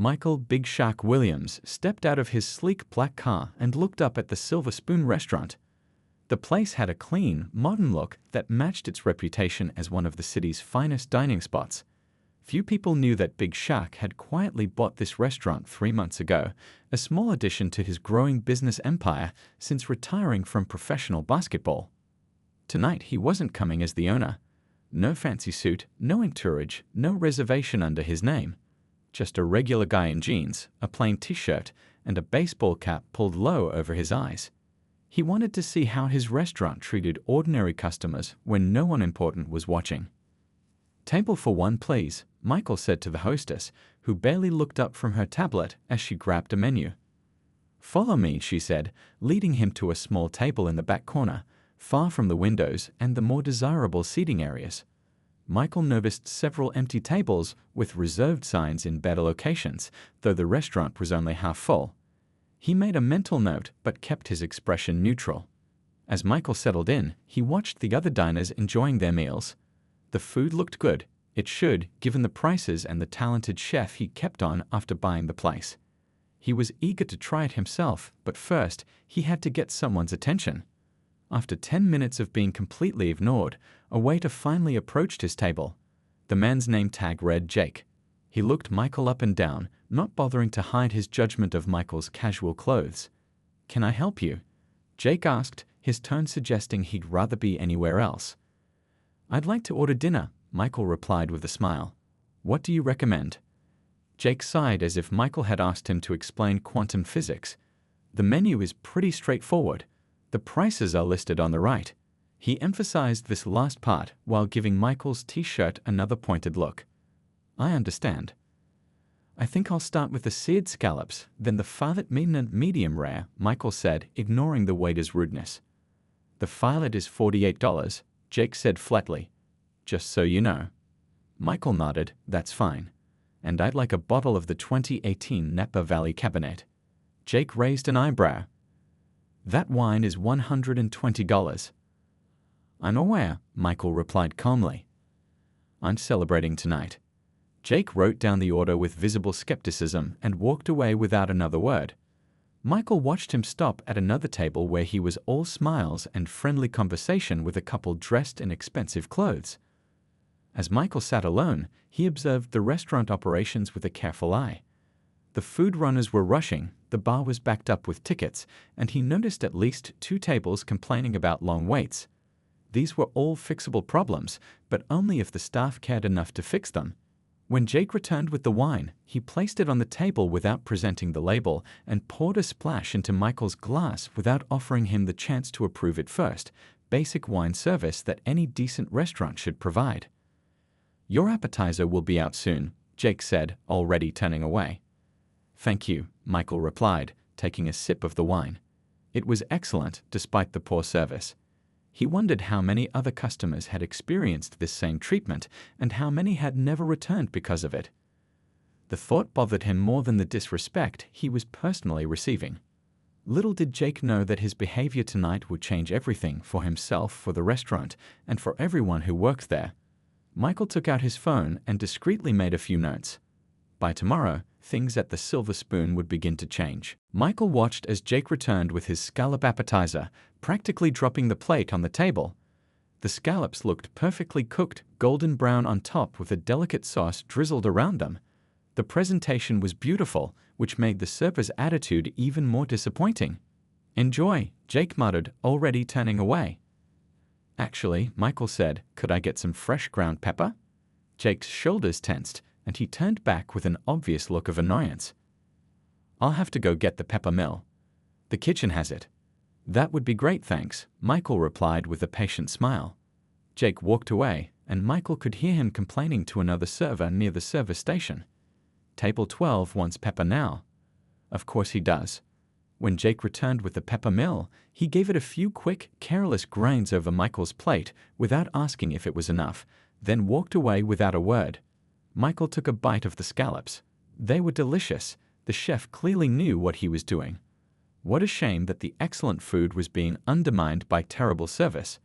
Michael "Big Shaq" Williams stepped out of his sleek black car and looked up at the Silver Spoon restaurant. The place had a clean, modern look that matched its reputation as one of the city's finest dining spots. Few people knew that Big Shaq had quietly bought this restaurant 3 months ago, a small addition to his growing business empire since retiring from professional basketball. Tonight he wasn't coming as the owner. No fancy suit, no entourage, no reservation under his name. Just a regular guy in jeans, a plain t-shirt, and a baseball cap pulled low over his eyes. He wanted to see how his restaurant treated ordinary customers when no one important was watching. "Table for one, please," Michael said to the hostess, who barely looked up from her tablet as she grabbed a menu. "Follow me," she said, leading him to a small table in the back corner, far from the windows and the more desirable seating areas. Michael noticed several empty tables with reserved signs in better locations, though the restaurant was only half full. He made a mental note but kept his expression neutral. As Michael settled in, he watched the other diners enjoying their meals. The food looked good. It should, given the prices and the talented chef he kept on after buying the place. He was eager to try it himself, but first, he had to get someone's attention. After 10 minutes of being completely ignored, a waiter finally approached his table. The man's name tag read Jake. He looked Michael up and down, not bothering to hide his judgment of Michael's casual clothes. "Can I help you?" Jake asked, his tone suggesting he'd rather be anywhere else. "I'd like to order dinner," Michael replied with a smile. "What do you recommend?" Jake sighed as if Michael had asked him to explain quantum physics. "The menu is pretty straightforward. The prices are listed on the right." He emphasized this last part while giving Michael's t-shirt another pointed look. "I understand." "I think I'll start with the seared scallops, then the filet mignon medium rare," Michael said, ignoring the waiter's rudeness. "The filet is $48, Jake said flatly. "Just so you know." Michael nodded. "That's fine. And I'd like a bottle of the 2018 Napa Valley Cabernet." Jake raised an eyebrow. "That wine is $120. "I'm aware," Michael replied calmly. "I'm celebrating tonight." Jake wrote down the order with visible skepticism and walked away without another word. Michael watched him stop at another table where he was all smiles and friendly conversation with a couple dressed in expensive clothes. As Michael sat alone, he observed the restaurant operations with a careful eye. The food runners were rushing, the bar was backed up with tickets, and he noticed at least 2 tables complaining about long waits. These were all fixable problems, but only if the staff cared enough to fix them. When Jake returned with the wine, he placed it on the table without presenting the label and poured a splash into Michael's glass without offering him the chance to approve it first, basic wine service that any decent restaurant should provide. "Your appetizer will be out soon," Jake said, already turning away. "Thank you," Michael replied, taking a sip of the wine. It was excellent, despite the poor service. He wondered how many other customers had experienced this same treatment and how many had never returned because of it. The thought bothered him more than the disrespect he was personally receiving. Little did Jake know that his behavior tonight would change everything for himself, for the restaurant, and for everyone who worked there. Michael took out his phone and discreetly made a few notes. By tomorrow, things at the Silver Spoon would begin to change. Michael watched as Jake returned with his scallop appetizer, practically dropping the plate on the table. The scallops looked perfectly cooked, golden brown on top with a delicate sauce drizzled around them. The presentation was beautiful, which made the server's attitude even more disappointing. "Enjoy," Jake muttered, already turning away. "Actually," Michael said, "could I get some fresh ground pepper?" Jake's shoulders tensed, and he turned back with an obvious look of annoyance. "I'll have to go get the pepper mill. The kitchen has it." "That would be great, thanks," Michael replied with a patient smile. Jake walked away, and Michael could hear him complaining to another server near the service station. "Table 12 wants pepper now." "Of course he does." When Jake returned with the pepper mill, he gave it a few quick, careless grains over Michael's plate without asking if it was enough, then walked away without a word. Michael took a bite of the scallops. They were delicious. The chef clearly knew what he was doing. What a shame that the excellent food was being undermined by terrible service.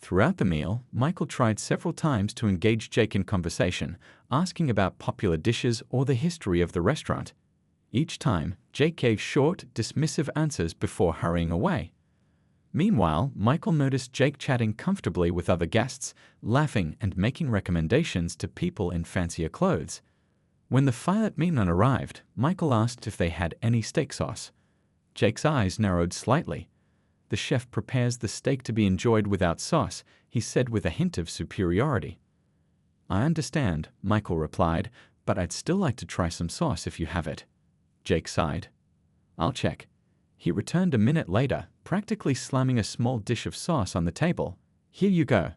Throughout the meal, Michael tried several times to engage Jake in conversation, asking about popular dishes or the history of the restaurant. Each time, Jake gave short, dismissive answers before hurrying away. Meanwhile, Michael noticed Jake chatting comfortably with other guests, laughing and making recommendations to people in fancier clothes. When the filet mignon arrived, Michael asked if they had any steak sauce. Jake's eyes narrowed slightly. "The chef prepares the steak to be enjoyed without sauce," he said with a hint of superiority. "I understand," Michael replied, "but I'd still like to try some sauce if you have it." Jake sighed. "I'll check." He returned a minute later, practically slamming a small dish of sauce on the table. "Here you go."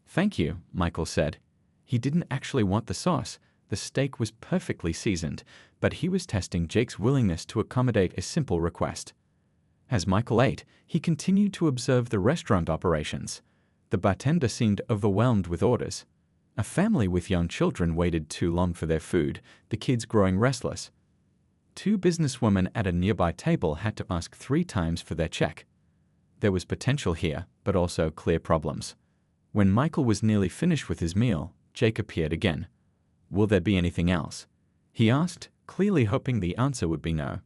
"Thank you," Michael said. He didn't actually want the sauce. The steak was perfectly seasoned, but he was testing Jake's willingness to accommodate a simple request. As Michael ate, he continued to observe the restaurant operations. The bartender seemed overwhelmed with orders. A family with young children waited too long for their food, the kids growing restless. Two businesswomen at a nearby table had to ask 3 times for their check. There was potential here, but also clear problems. When Michael was nearly finished with his meal, Jake appeared again. "Will there be anything else?" he asked, clearly hoping the answer would be no.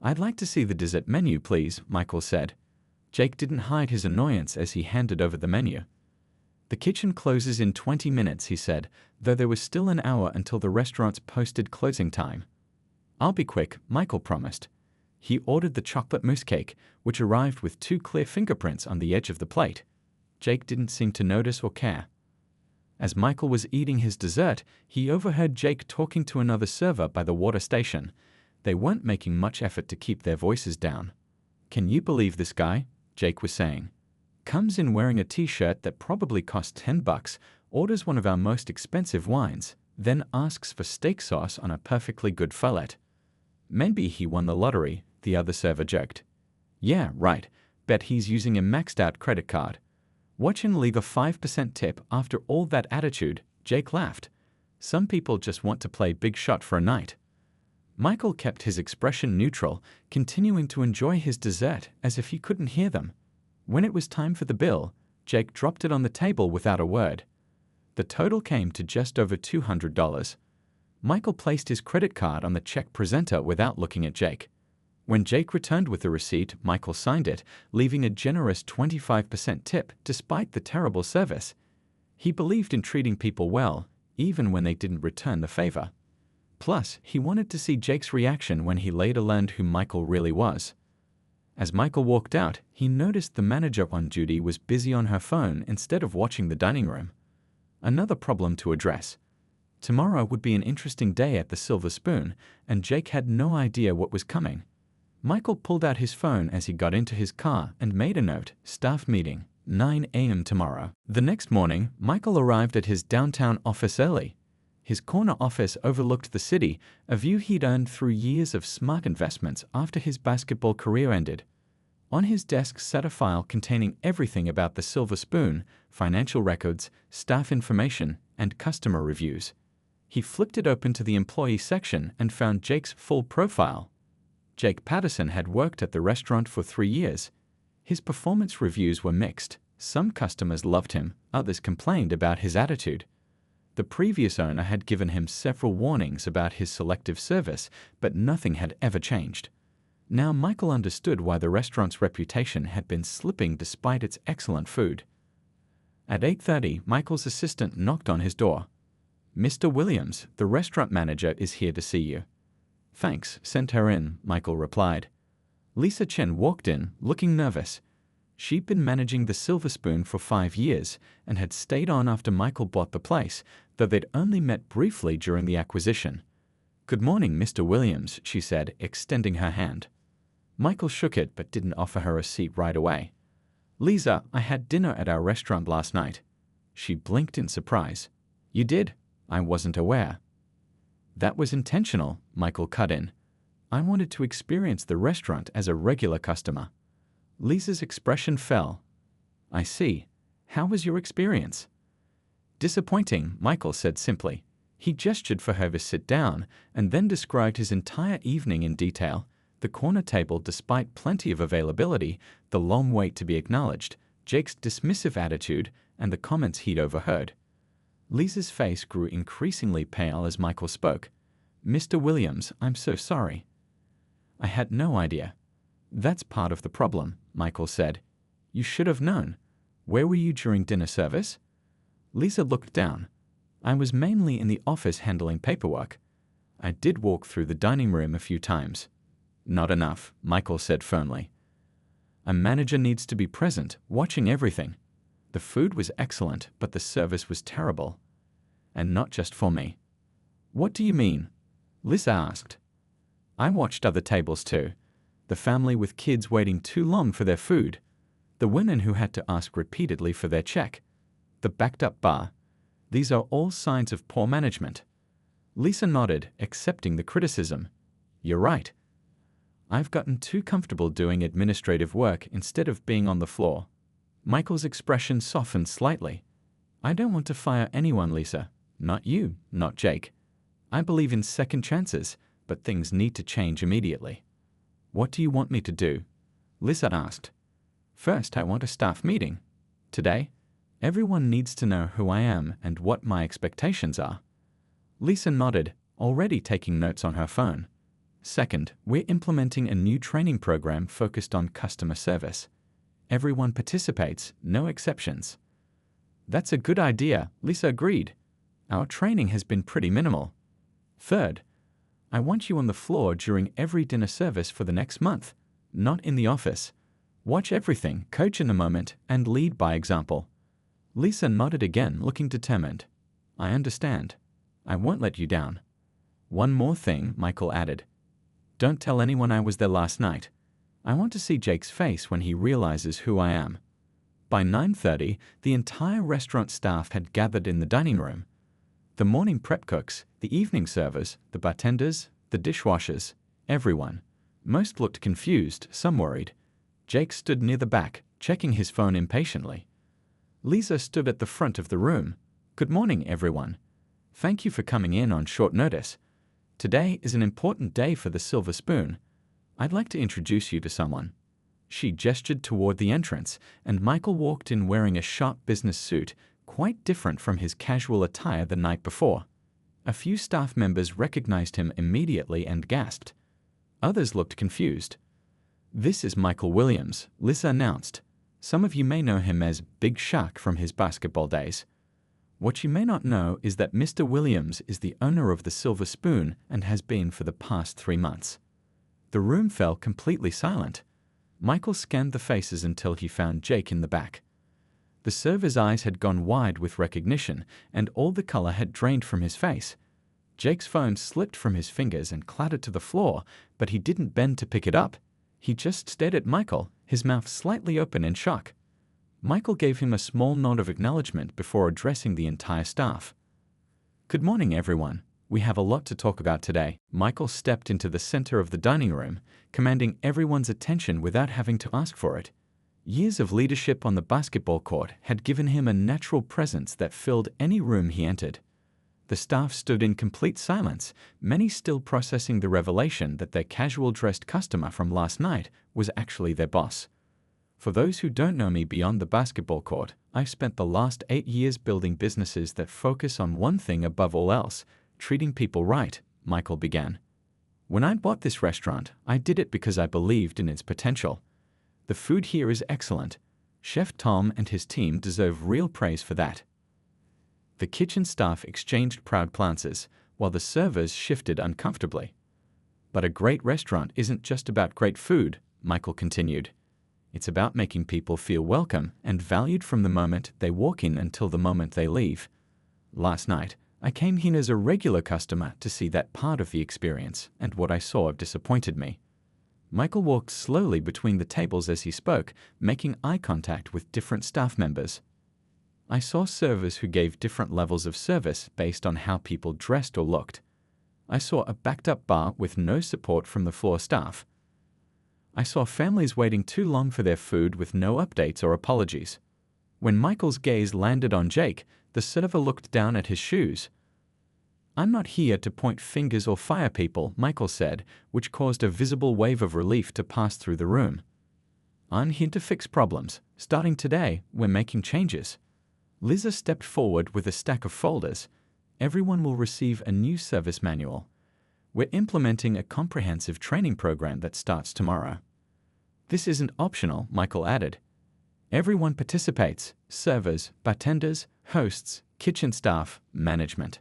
"I'd like to see the dessert menu, please," Michael said. Jake didn't hide his annoyance as he handed over the menu. "The kitchen closes in 20 minutes, he said, though there was still an hour until the restaurant's posted closing time. "I'll be quick," Michael promised. He ordered the chocolate mousse cake, which arrived with 2 clear fingerprints on the edge of the plate. Jake didn't seem to notice or care. As Michael was eating his dessert, he overheard Jake talking to another server by the water station. They weren't making much effort to keep their voices down. "Can you believe this guy?" Jake was saying. "Comes in wearing a t-shirt that probably cost $10, orders one of our most expensive wines, then asks for steak sauce on a perfectly good fillet." "Maybe he won the lottery," the other server joked. "Yeah, right. Bet he's using a maxed-out credit card. Watch him leave a 5% tip after all that attitude," Jake laughed. "Some people just want to play big shot for a night." Michael kept his expression neutral, continuing to enjoy his dessert as if he couldn't hear them. When it was time for the bill, Jake dropped it on the table without a word. The total came to just over $200. Michael placed his credit card on the check presenter without looking at Jake. When Jake returned with the receipt, Michael signed it, leaving a generous 25% tip despite the terrible service. He believed in treating people well, even when they didn't return the favor. Plus, he wanted to see Jake's reaction when he later learned who Michael really was. As Michael walked out, he noticed the manager on duty was busy on her phone instead of watching the dining room. Another problem to address. Tomorrow would be an interesting day at the Silver Spoon, and Jake had no idea what was coming. Michael pulled out his phone as he got into his car and made a note: "Staff meeting, 9 a.m. tomorrow." The next morning, Michael arrived at his downtown office early. His corner office overlooked the city, a view he'd earned through years of smart investments after his basketball career ended. On his desk sat a file containing everything about the Silver Spoon: financial records, staff information, and customer reviews. He flipped it open to the employee section and found Jake's full profile. Jake Patterson had worked at the restaurant for 3 years. His performance reviews were mixed. Some customers loved him, others complained about his attitude. The previous owner had given him several warnings about his selective service, but nothing had ever changed. Now Michael understood why the restaurant's reputation had been slipping despite its excellent food. At 8:30, Michael's assistant knocked on his door. "Mr. Williams, the restaurant manager, is here to see you." "Thanks, sent her in," Michael replied. Lisa Chen walked in, looking nervous. She'd been managing the Silver Spoon for 5 years and had stayed on after Michael bought the place, though they'd only met briefly during the acquisition. "Good morning, Mr. Williams," she said, extending her hand. Michael shook it but didn't offer her a seat right away. "Lisa, I had dinner at our restaurant last night." She blinked in surprise. "You did? I wasn't aware." "That was intentional," Michael cut in. "I wanted to experience the restaurant as a regular customer." Lisa's expression fell. "I see. How was your experience?" "Disappointing," Michael said simply. He gestured for her to sit down and then described his entire evening in detail: the corner table despite plenty of availability, the long wait to be acknowledged, Jake's dismissive attitude, and the comments he'd overheard. Lisa's face grew increasingly pale as Michael spoke. "Mr. Williams, I'm so sorry. I had no idea." "That's part of the problem," Michael said. "You should have known. Where were you during dinner service?" Lisa looked down. "I was mainly in the office handling paperwork. I did walk through the dining room a few times." "Not enough," Michael said firmly. "A manager needs to be present, watching everything. The food was excellent, but the service was terrible. And not just for me." "What do you mean?" Lisa asked. "I watched other tables too. The family with kids waiting too long for their food. The women who had to ask repeatedly for their check. The backed-up bar. These are all signs of poor management." Lisa nodded, accepting the criticism. "You're right. I've gotten too comfortable doing administrative work instead of being on the floor." Michael's expression softened slightly. "I don't want to fire anyone, Lisa. Not you, not Jake. I believe in second chances, but things need to change immediately." "What do you want me to do?" Lisa asked. "First, I want a staff meeting. Today, everyone needs to know who I am and what my expectations are." Lisa nodded, already taking notes on her phone. "Second, we're implementing a new training program focused on customer service. Everyone participates, no exceptions." "That's a good idea," Lisa agreed. "Our training has been pretty minimal." "Third, I want you on the floor during every dinner service for the next month, not in the office. Watch everything, coach in the moment, and lead by example." Lisa nodded again, looking determined. "I understand. I won't let you down." "One more thing," Michael added. "Don't tell anyone I was there last night. I want to see Jake's face when he realizes who I am." By 9:30, the entire restaurant staff had gathered in the dining room. The morning prep cooks, the evening servers, the bartenders, the dishwashers, everyone. Most looked confused, some worried. Jake stood near the back, checking his phone impatiently. Lisa stood at the front of the room. "Good morning, everyone. Thank you for coming in on short notice. Today is an important day for the Silver Spoon. I'd like to introduce you to someone." She gestured toward the entrance, and Michael walked in wearing a sharp business suit, quite different from his casual attire the night before. A few staff members recognized him immediately and gasped. Others looked confused. "This is Michael Williams," Lisa announced. "Some of you may know him as Big Shaq from his basketball days. What you may not know is that Mr. Williams is the owner of the Silver Spoon and has been for the past 3 months." The room fell completely silent. Michael scanned the faces until he found Jake in the back. The server's eyes had gone wide with recognition, and all the color had drained from his face. Jake's phone slipped from his fingers and clattered to the floor, but he didn't bend to pick it up. He just stared at Michael, his mouth slightly open in shock. Michael gave him a small nod of acknowledgement before addressing the entire staff. "Good morning, everyone. We have a lot to talk about today." Michael stepped into the center of the dining room, commanding everyone's attention without having to ask for it. Years of leadership on the basketball court had given him a natural presence that filled any room he entered. The staff stood in complete silence, many still processing the revelation that their casual-dressed customer from last night was actually their boss. "For those who don't know me beyond the basketball court, I've spent the last 8 years building businesses that focus on one thing above all else, treating people right," Michael began. "When I bought this restaurant, I did it because I believed in its potential. The food here is excellent. Chef Tom and his team deserve real praise for that." The kitchen staff exchanged proud glances, while the servers shifted uncomfortably. "But a great restaurant isn't just about great food," Michael continued. "It's about making people feel welcome and valued from the moment they walk in until the moment they leave. Last night, I came here as a regular customer to see that part of the experience, and what I saw disappointed me." Michael walked slowly between the tables as he spoke, making eye contact with different staff members. "I saw servers who gave different levels of service based on how people dressed or looked. I saw a backed-up bar with no support from the floor staff. I saw families waiting too long for their food with no updates or apologies." When Michael's gaze landed on Jake, the server looked down at his shoes. "I'm not here to point fingers or fire people," Michael said, which caused a visible wave of relief to pass through the room. I'm here to fix problems. Starting today, we're making changes. Liza stepped forward with a stack of folders. Everyone will receive a new service manual. We're implementing a comprehensive training program that starts tomorrow. This isn't optional, Michael added. Everyone participates: servers, bartenders, hosts, kitchen staff, management.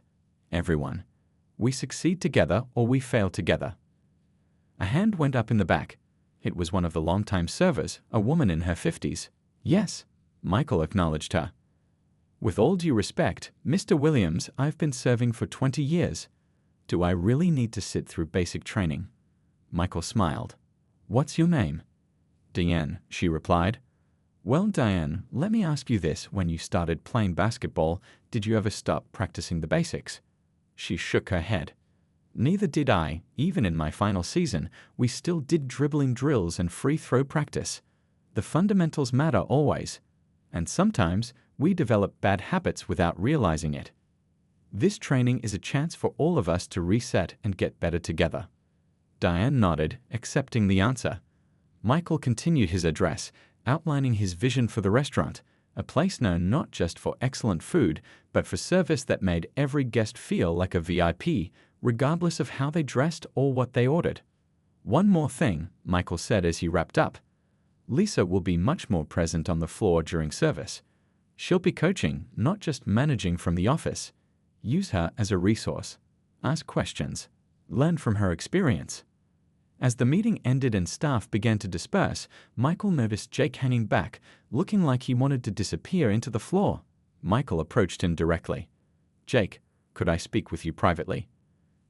Everyone. We succeed together or we fail together. A hand went up in the back. It was one of the longtime servers, a woman in her 50s. Yes, Michael acknowledged her. With all due respect, Mr. Williams, I've been serving for 20 years. Do I really need to sit through basic training? Michael smiled. What's your name? Diane, she replied. Well, Diane, let me ask you this. When you started playing basketball, did you ever stop practicing the basics? She shook her head. Neither did I. Even in my final season, we still did dribbling drills and free throw practice. The fundamentals matter always. And sometimes, we develop bad habits without realizing it. This training is a chance for all of us to reset and get better together. Diane nodded, accepting the answer. Michael continued his address, outlining his vision for the restaurant, a place known not just for excellent food, but for service that made every guest feel like a VIP, regardless of how they dressed or what they ordered. One more thing, Michael said as he wrapped up. Lisa will be much more present on the floor during service. She'll be coaching, not just managing from the office. Use her as a resource. Ask questions. Learn from her experience. As the meeting ended and staff began to disperse, Michael noticed Jake hanging back, looking like he wanted to disappear into the floor. Michael approached him directly. Jake, could I speak with you privately?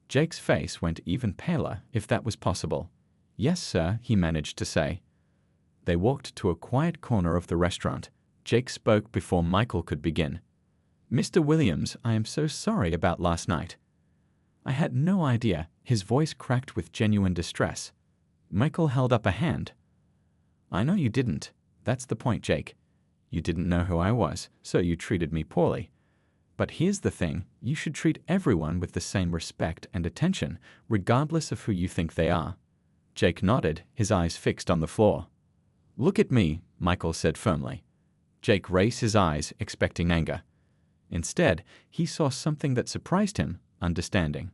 Jake's face went even paler, if that was possible. Yes, sir, he managed to say. They walked to a quiet corner of the restaurant. Jake spoke before Michael could begin. Mr. Williams, I am so sorry about last night. I had no idea. His voice cracked with genuine distress. Michael held up a hand. I know you didn't. That's the point, Jake. You didn't know who I was, so you treated me poorly. But here's the thing, you should treat everyone with the same respect and attention, regardless of who you think they are. Jake nodded, his eyes fixed on the floor. Look at me, Michael said firmly. Jake raised his eyes, expecting anger. Instead, he saw something that surprised him, understanding.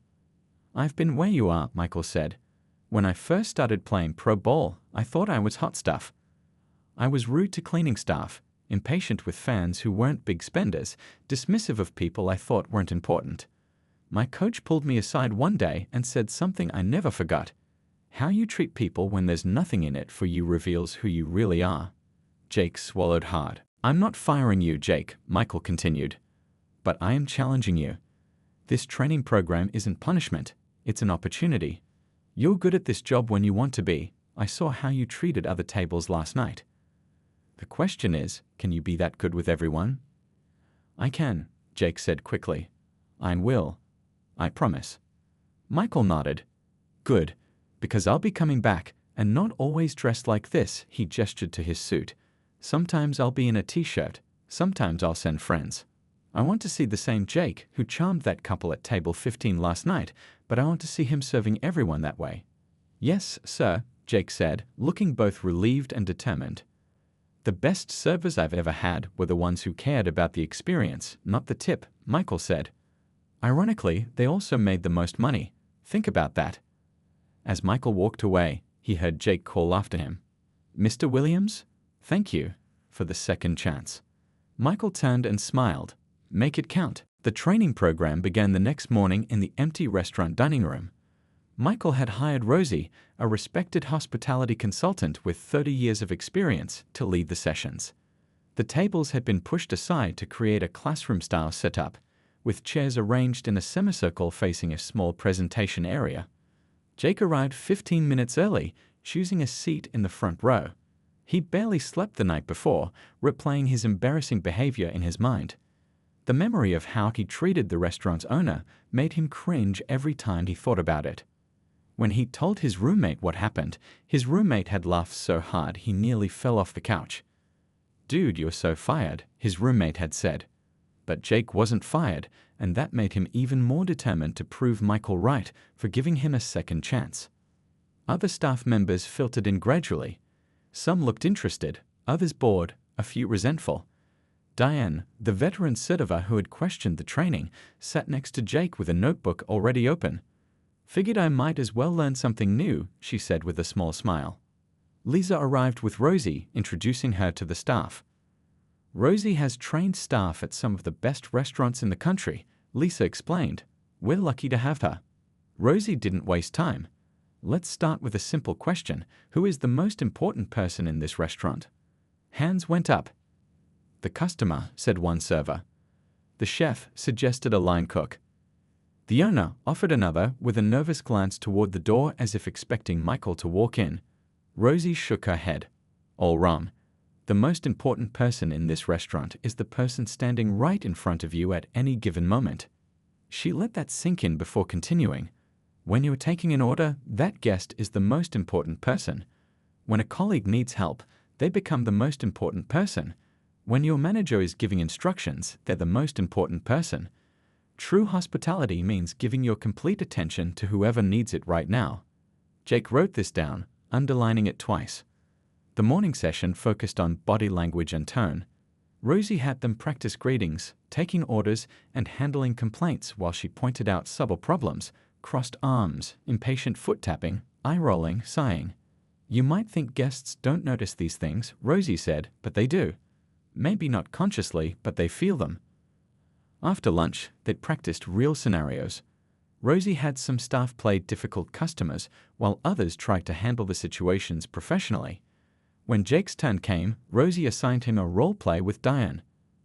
I've been where you are, Michael said. When I first started playing pro ball, I thought I was hot stuff. I was rude to cleaning staff, impatient with fans who weren't big spenders, dismissive of people I thought weren't important. My coach pulled me aside one day and said something I never forgot. How you treat people when there's nothing in it for you reveals who you really are. Jake swallowed hard. I'm not firing you, Jake, Michael continued. But I am challenging you. This training program isn't punishment. It's an opportunity. You're good at this job when you want to be. I saw how you treated other tables last night. The question is, can you be that good with everyone? I can, Jake said quickly. I will. I promise. Michael nodded. Good, because I'll be coming back, and not always dressed like this, he gestured to his suit. Sometimes I'll be in a t-shirt. Sometimes I'll send friends. I want to see the same Jake who charmed that couple at table 15 last night, but I want to see him serving everyone that way. Yes, sir, Jake said, looking both relieved and determined. The best servers I've ever had were the ones who cared about the experience, not the tip, Michael said. Ironically, they also made the most money. Think about that. As Michael walked away, he heard Jake call after him. Mr. Williams, thank you for the second chance. Michael turned and smiled. Make it count. The training program began the next morning in the empty restaurant dining room. Michael had hired Rosie, a respected hospitality consultant with 30 years of experience, to lead the sessions. The tables had been pushed aside to create a classroom-style setup, with chairs arranged in a semicircle facing a small presentation area. Jake arrived 15 minutes early, choosing a seat in the front row. He'd barely slept the night before, replaying his embarrassing behavior in his mind. The memory of how he treated the restaurant's owner made him cringe every time he thought about it. When he told his roommate what happened, his roommate had laughed so hard he nearly fell off the couch. Dude, you're so fired, his roommate had said. But Jake wasn't fired, and that made him even more determined to prove Michael right for giving him a second chance. Other staff members filtered in gradually. Some looked interested, others bored, a few resentful. Diane, the veteran server who had questioned the training, sat next to Jake with a notebook already open. "Figured I might as well learn something new," she said with a small smile. Lisa arrived with Rosie, introducing her to the staff. "Rosie has trained staff at some of the best restaurants in the country," Lisa explained. "We're lucky to have her." Rosie didn't waste time. "Let's start with a simple question. Who is the most important person in this restaurant?" Hands went up. "The customer," said one server. The chef suggested a line cook. The owner offered another with a nervous glance toward the door as if expecting Michael to walk in. Rosie shook her head. "All wrong. The most important person in this restaurant is the person standing right in front of you at any given moment." She let that sink in before continuing. "When you're taking an order, that guest is the most important person. When a colleague needs help, they become the most important person. When your manager is giving instructions, they're the most important person. True hospitality means giving your complete attention to whoever needs it right now." Jake wrote this down, underlining it twice. The morning session focused on body language and tone. Rosie had them practice greetings, taking orders, and handling complaints while she pointed out subtle problems: crossed arms, impatient foot tapping, eye-rolling, sighing. "You might think guests don't notice these things," Rosie said, "but they do. Maybe not consciously, but they feel them." After lunch, they'd practiced real scenarios. Rosie had some staff play difficult customers, while others tried to handle the situations professionally. When Jake's turn came, Rosie assigned him a role play with Diane.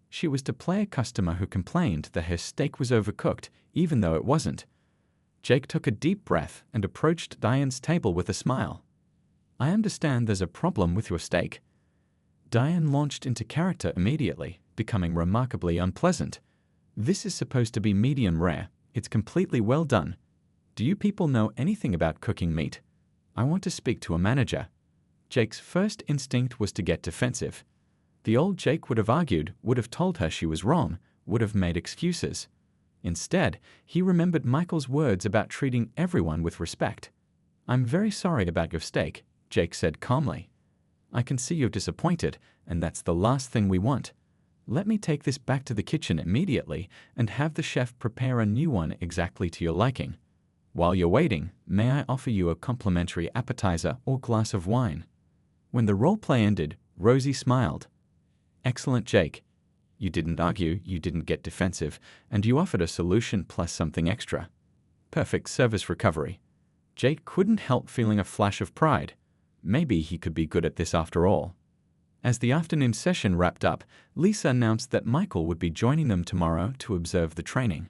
She was to play a customer who complained that her steak was overcooked, even though it wasn't. Jake took a deep breath and approached Diane's table with a smile. "I understand there's a problem with your steak." Diane launched into character immediately, becoming remarkably unpleasant. "This is supposed to be medium rare. It's completely well done. Do you people know anything about cooking meat? I want to speak to a manager." Jake's first instinct was to get defensive. The old Jake would have argued, would have told her she was wrong, would have made excuses. Instead, he remembered Michael's words about treating everyone with respect. "I'm very sorry about your steak," Jake said calmly. "I can see you're disappointed, and that's the last thing we want. Let me take this back to the kitchen immediately and have the chef prepare a new one exactly to your liking. While you're waiting, may I offer you a complimentary appetizer or glass of wine?" When the role play ended, Rosie smiled. "Excellent, Jake. You didn't argue, you didn't get defensive, and you offered a solution plus something extra. Perfect service recovery." Jake couldn't help feeling a flash of pride. Maybe he could be good at this after all. As the afternoon session wrapped up, Lisa announced that Michael would be joining them tomorrow to observe the training.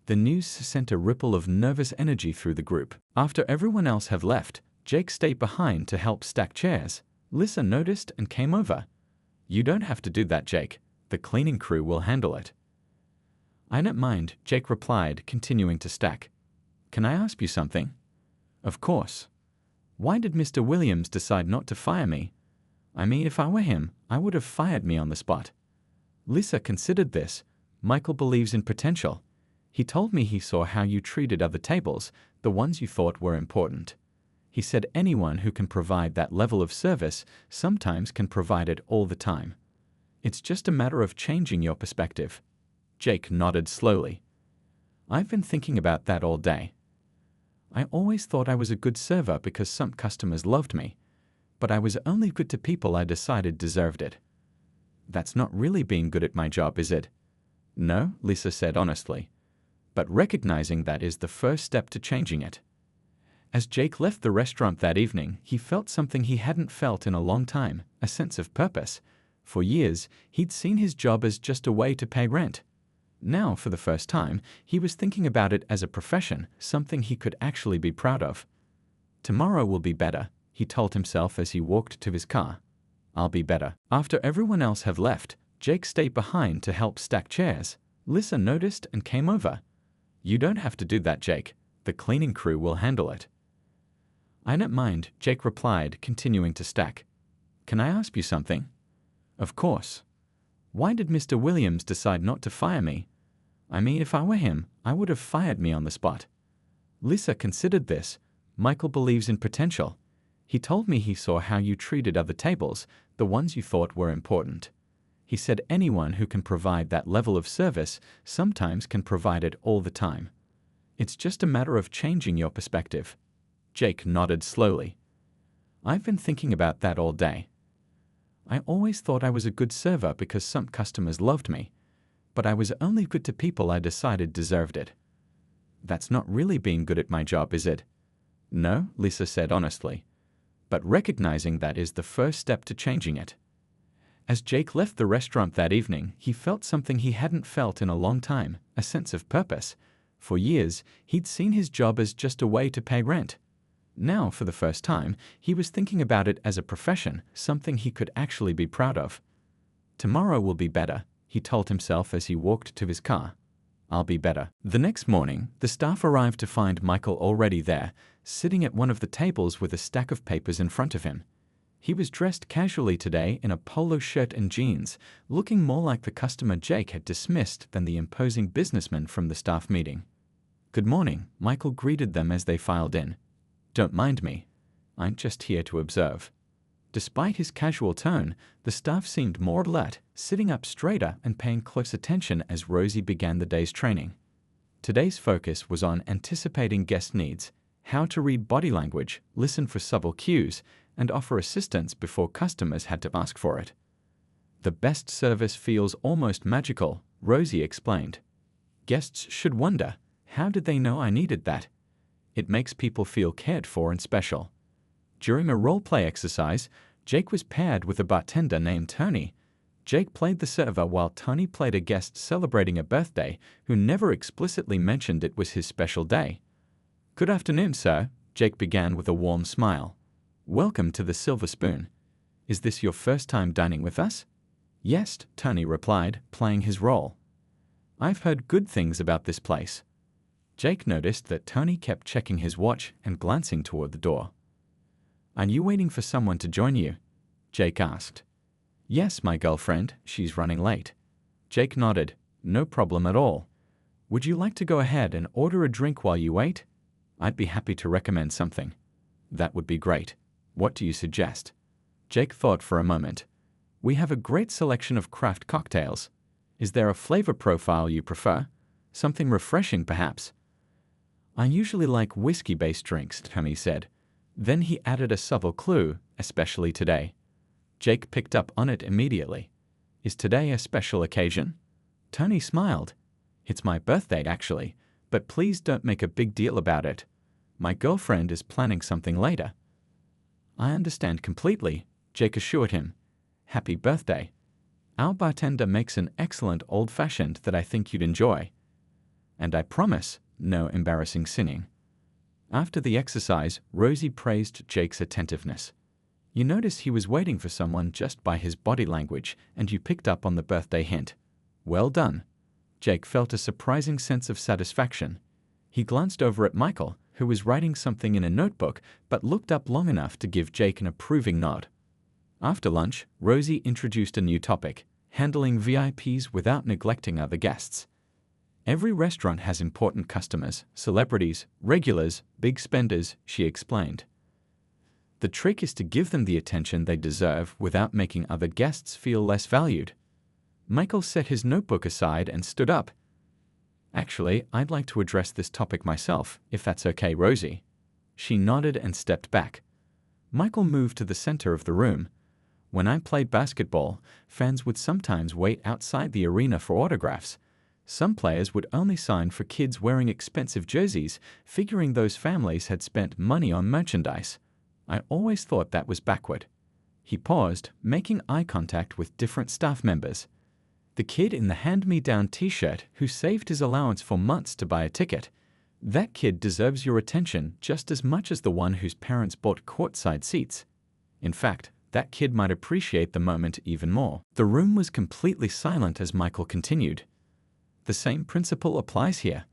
The news sent a ripple of nervous energy through the group. After everyone else had left, Jake stayed behind to help stack chairs. Lisa noticed and came over. "You don't have to do that, Jake. The cleaning crew will handle it." "I don't mind," Jake replied, continuing to stack. "Can I ask you something?" "Of course." "Why did Mr. Williams decide not to fire me? I mean, if I were him, I would have fired me on the spot." Lisa considered this. "Michael believes in potential. He told me he saw how you treated other tables, the ones you thought were important. He said anyone who can provide that level of service sometimes can provide it all the time. It's just a matter of changing your perspective." Jake nodded slowly. "I've been thinking about that all day. I always thought I was a good server because some customers loved me, but I was only good to people I decided deserved it. That's not really being good at my job, is it?" "No," Lisa said honestly. "But recognizing that is the first step to changing it." As Jake left the restaurant that evening, he felt something he hadn't felt in a long time, a sense of purpose. For years, he'd seen his job as just a way to pay rent. Now, for the first time, he was thinking about it as a profession, something he could actually be proud of. "Tomorrow will be better," he told himself as he walked to his car. "I'll be better." After everyone else had left, Jake stayed behind to help stack chairs. Lisa noticed and came over. "You don't have to do that, Jake. The cleaning crew will handle it." "I don't mind," Jake replied, continuing to stack. "Can I ask you something?" "Of course." "Why did Mr. Williams decide not to fire me? I mean, if I were him, I would have fired me on the spot." Lisa considered this. "Michael believes in potential. He told me he saw how you treated other tables, the ones you thought were important. He said anyone who can provide that level of service sometimes can provide it all the time. It's just a matter of changing your perspective. Jake nodded slowly. I've been thinking about that all day. I always thought I was a good server because some customers loved me, but I was only good to people I decided deserved it. That's not really being good at my job, is it? No, Lisa said honestly. But recognizing that is the first step to changing it. As Jake left the restaurant that evening, he felt something he hadn't felt in a long time, a sense of purpose. For years, he'd seen his job as just a way to pay rent. Now, for the first time, he was thinking about it as a profession, something he could actually be proud of. Tomorrow will be better, he told himself as he walked to his car. I'll be better. The next morning, the staff arrived to find Michael already there, sitting at one of the tables with a stack of papers in front of him. He was dressed casually today in a polo shirt and jeans, looking more like the customer Jake had dismissed than the imposing businessman from the staff meeting. Good morning, Michael greeted them as they filed in. Don't mind me. I'm just here to observe. Despite his casual tone, the staff seemed more alert, sitting up straighter and paying close attention as Rosie began the day's training. Today's focus was on anticipating guest needs, how to read body language, listen for subtle cues, and offer assistance before customers had to ask for it. The best service feels almost magical, Rosie explained. Guests should wonder, how did they know I needed that? It makes people feel cared for and special. During a role-play exercise, Jake was paired with a bartender named Tony. Jake played the server while Tony played a guest celebrating a birthday who never explicitly mentioned it was his special day. Good afternoon, sir, Jake began with a warm smile. Welcome to the Silver Spoon. Is this your first time dining with us? Yes, Tony replied, playing his role. I've heard good things about this place. Jake noticed that Tony kept checking his watch and glancing toward the door. Are you waiting for someone to join you? Jake asked. Yes, my girlfriend. She's running late. Jake nodded. No problem at all. Would you like to go ahead and order a drink while you wait? I'd be happy to recommend something. That would be great. What do you suggest? Jake thought for a moment. We have a great selection of craft cocktails. Is there a flavor profile you prefer? Something refreshing, perhaps? I usually like whiskey-based drinks, Tony said. Then he added a subtle clue, especially today. Jake picked up on it immediately. Is today a special occasion? Tony smiled. It's my birthday, actually, but please don't make a big deal about it. My girlfriend is planning something later. I understand completely, Jake assured him. Happy birthday. Our bartender makes an excellent old-fashioned that I think you'd enjoy. And I promise, no embarrassing sinning. After the exercise, Rosie praised Jake's attentiveness. You noticed he was waiting for someone just by his body language, and you picked up on the birthday hint. Well done. Jake felt a surprising sense of satisfaction. He glanced over at Michael, who was writing something in a notebook, but looked up long enough to give Jake an approving nod. After lunch, Rosie introduced a new topic, handling VIPs without neglecting other guests. Every restaurant has important customers, celebrities, regulars, big spenders, she explained. The trick is to give them the attention they deserve without making other guests feel less valued. Michael set his notebook aside and stood up. Actually, I'd like to address this topic myself, if that's okay, Rosie. She nodded and stepped back. Michael moved to the center of the room. When I played basketball, fans would sometimes wait outside the arena for autographs. Some players would only sign for kids wearing expensive jerseys, figuring those families had spent money on merchandise. I always thought that was backward. He paused, making eye contact with different staff members. The kid in the hand-me-down t-shirt who saved his allowance for months to buy a ticket. That kid deserves your attention just as much as the one whose parents bought courtside seats. In fact, that kid might appreciate the moment even more. The room was completely silent as Michael continued. The same principle applies here.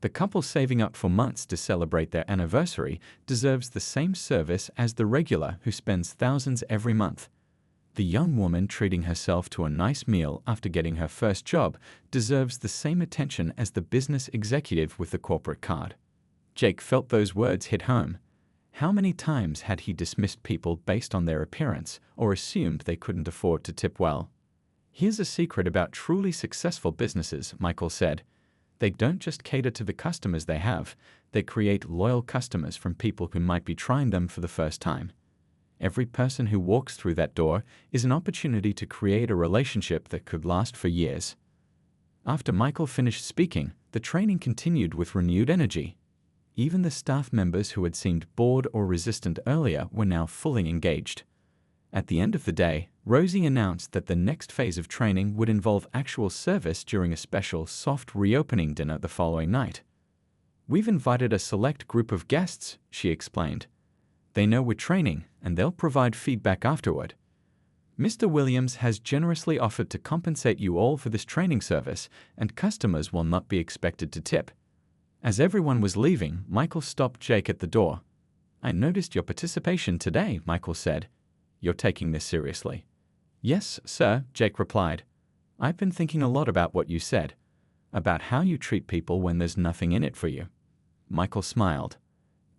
The couple saving up for months to celebrate their anniversary deserves the same service as the regular who spends thousands every month. The young woman treating herself to a nice meal after getting her first job deserves the same attention as the business executive with the corporate card. Jake felt those words hit home. How many times had he dismissed people based on their appearance or assumed they couldn't afford to tip well? Here's a secret about truly successful businesses, Michael said. They don't just cater to the customers they have, they create loyal customers from people who might be trying them for the first time. Every person who walks through that door is an opportunity to create a relationship that could last for years. After Michael finished speaking, the training continued with renewed energy. Even the staff members who had seemed bored or resistant earlier were now fully engaged. At the end of the day, Rosie announced that the next phase of training would involve actual service during a special soft reopening dinner the following night. "We've invited a select group of guests," she explained. "They know we're training, and they'll provide feedback afterward. Mr. Williams has generously offered to compensate you all for this training service, and customers will not be expected to tip." As everyone was leaving, Michael stopped Jake at the door. "I noticed your participation today," Michael said. "You're taking this seriously." "Yes, sir," Jake replied. "I've been thinking a lot about what you said, about how you treat people when there's nothing in it for you." Michael smiled.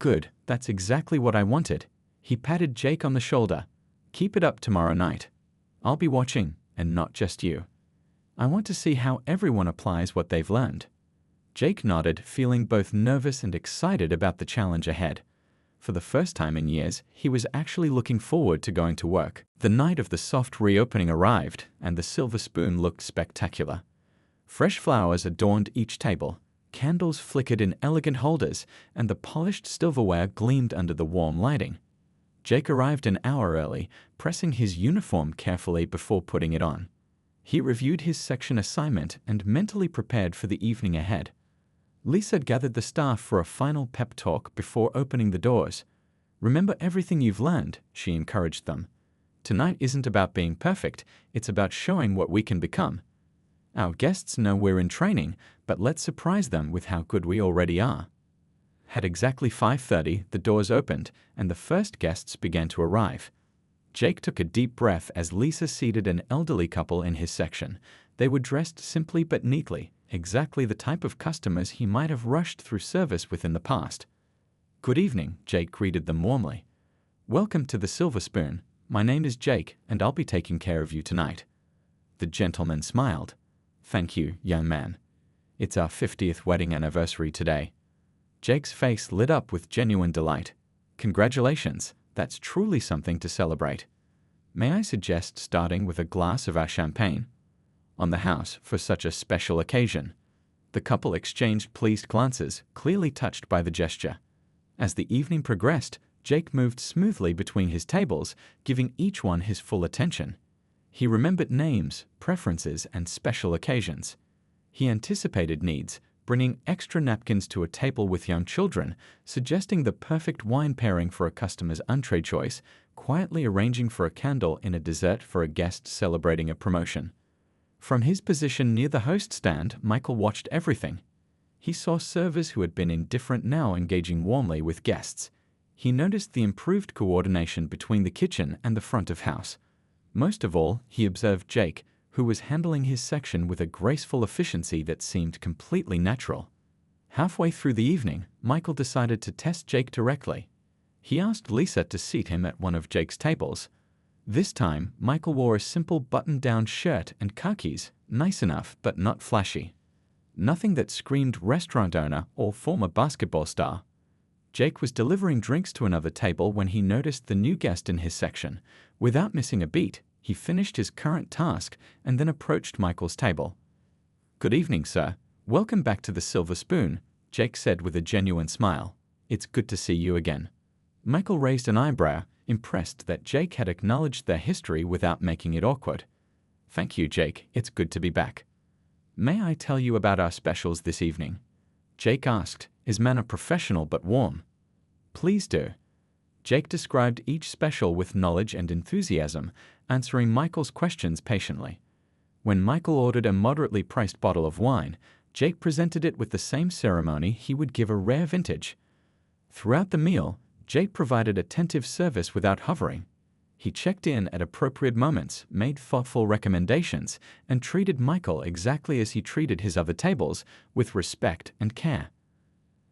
"Good, that's exactly what I wanted." He patted Jake on the shoulder. "Keep it up tomorrow night. I'll be watching, and not just you. I want to see how everyone applies what they've learned." Jake nodded, feeling both nervous and excited about the challenge ahead. For the first time in years, he was actually looking forward to going to work. The night of the soft reopening arrived, and the silver spoon looked spectacular. Fresh flowers adorned each table, candles flickered in elegant holders, and the polished silverware gleamed under the warm lighting. Jake arrived an hour early, pressing his uniform carefully before putting it on. He reviewed his section assignment and mentally prepared for the evening ahead. Lisa gathered the staff for a final pep talk before opening the doors. "Remember everything you've learned," she encouraged them. "Tonight isn't about being perfect, it's about showing what we can become. Our guests know we're in training, but let's surprise them with how good we already are." At exactly 5:30, the doors opened, and the first guests began to arrive. Jake took a deep breath as Lisa seated an elderly couple in his section. They were dressed simply but neatly, exactly the type of customers he might have rushed through service with in the past. "Good evening," Jake greeted them warmly. "Welcome to the Silver Spoon. My name is Jake, and I'll be taking care of you tonight." The gentleman smiled. "Thank you, young man. It's our 50th wedding anniversary today." Jake's face lit up with genuine delight. "Congratulations, that's truly something to celebrate. May I suggest starting with a glass of our champagne? On the house for such a special occasion." The couple exchanged pleased glances, clearly touched by the gesture. As the evening progressed, Jake moved smoothly between his tables, giving each one his full attention. He remembered names, preferences, and special occasions. He anticipated needs, bringing extra napkins to a table with young children, suggesting the perfect wine pairing for a customer's entree choice, quietly arranging for a candle in a dessert for a guest celebrating a promotion. From his position near the host stand, Michael watched everything. He saw servers who had been indifferent now engaging warmly with guests. He noticed the improved coordination between the kitchen and the front of house. Most of all, he observed Jake, who was handling his section with a graceful efficiency that seemed completely natural. Halfway through the evening, Michael decided to test Jake directly. He asked Lisa to seat him at one of Jake's tables. This time, Michael wore a simple button-down shirt and khakis, nice enough but not flashy. Nothing that screamed restaurant owner or former basketball star. Jake was delivering drinks to another table when he noticed the new guest in his section. Without missing a beat, he finished his current task and then approached Michael's table. "Good evening, sir. Welcome back to the Silver Spoon," Jake said with a genuine smile. "It's good to see you again." Michael raised an eyebrow, impressed that Jake had acknowledged their history without making it awkward. "Thank you, Jake. It's good to be back." "May I tell you about our specials this evening?" Jake asked, his manner professional but warm. "Please do." Jake described each special with knowledge and enthusiasm, answering Michael's questions patiently. When Michael ordered a moderately priced bottle of wine, Jake presented it with the same ceremony he would give a rare vintage. Throughout the meal, Jake provided attentive service without hovering. He checked in at appropriate moments, made thoughtful recommendations, and treated Michael exactly as he treated his other tables, with respect and care.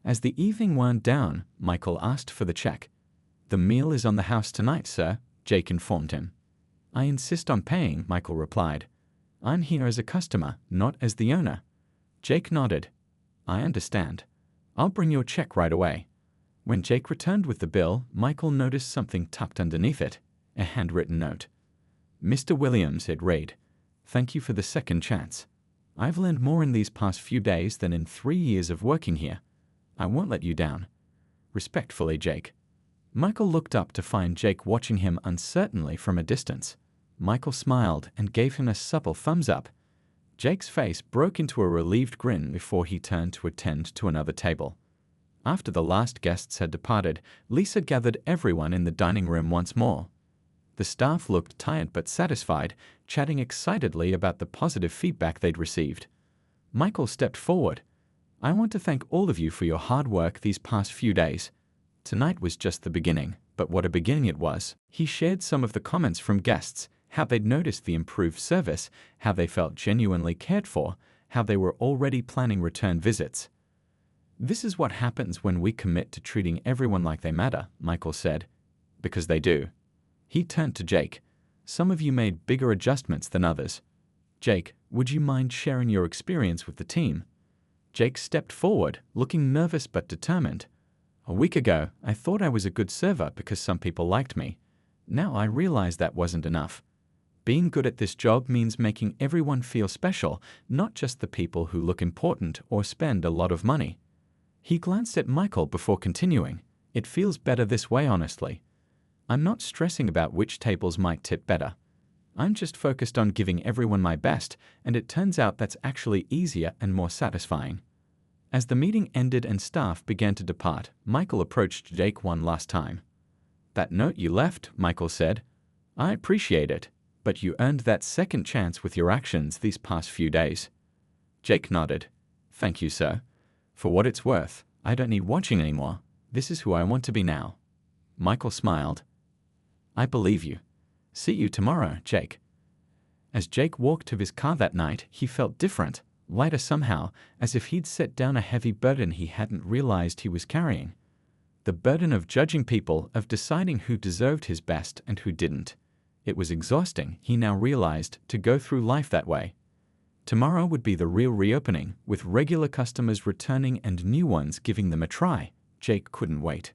As the evening wound down, Michael asked for the check. "The meal is on the house tonight, sir," Jake informed him. "I insist on paying," Michael replied. "I'm here as a customer, not as the owner." Jake nodded. "I understand. I'll bring your check right away." When Jake returned with the bill, Michael noticed something tucked underneath it, a handwritten note. "Mr. Williams," it read, "thank you for the second chance. I've learned more in these past few days than in 3 years of working here. I won't let you down. Respectfully, Jake." Michael looked up to find Jake watching him uncertainly from a distance. Michael smiled and gave him a supple thumbs up. Jake's face broke into a relieved grin before he turned to attend to another table. After the last guests had departed, Lisa gathered everyone in the dining room once more. The staff looked tired but satisfied, chatting excitedly about the positive feedback they'd received. Michael stepped forward. "I want to thank all of you for your hard work these past few days. Tonight was just the beginning, but what a beginning it was." He shared some of the comments from guests, how they'd noticed the improved service, how they felt genuinely cared for, how they were already planning return visits. "This is what happens when we commit to treating everyone like they matter," Michael said. "Because they do." He turned to Jake. "Some of you made bigger adjustments than others. Jake, would you mind sharing your experience with the team?" Jake stepped forward, looking nervous but determined. "A week ago, I thought I was a good server because some people liked me. Now I realize that wasn't enough. Being good at this job means making everyone feel special, not just the people who look important or spend a lot of money." He glanced at Michael before continuing. "It feels better this way, honestly. I'm not stressing about which tables might tip better. I'm just focused on giving everyone my best, and it turns out that's actually easier and more satisfying." As the meeting ended and staff began to depart, Michael approached Jake one last time. "That note you left," Michael said. "I appreciate it, but you earned that second chance with your actions these past few days." Jake nodded. "Thank you, sir. For what it's worth, I don't need watching anymore. This is who I want to be now." Michael smiled. "I believe you. See you tomorrow, Jake." As Jake walked to his car that night, he felt different, lighter somehow, as if he'd set down a heavy burden he hadn't realized he was carrying. The burden of judging people, of deciding who deserved his best and who didn't. It was exhausting, he now realized, to go through life that way. Tomorrow would be the real reopening, with regular customers returning and new ones giving them a try. Jake couldn't wait.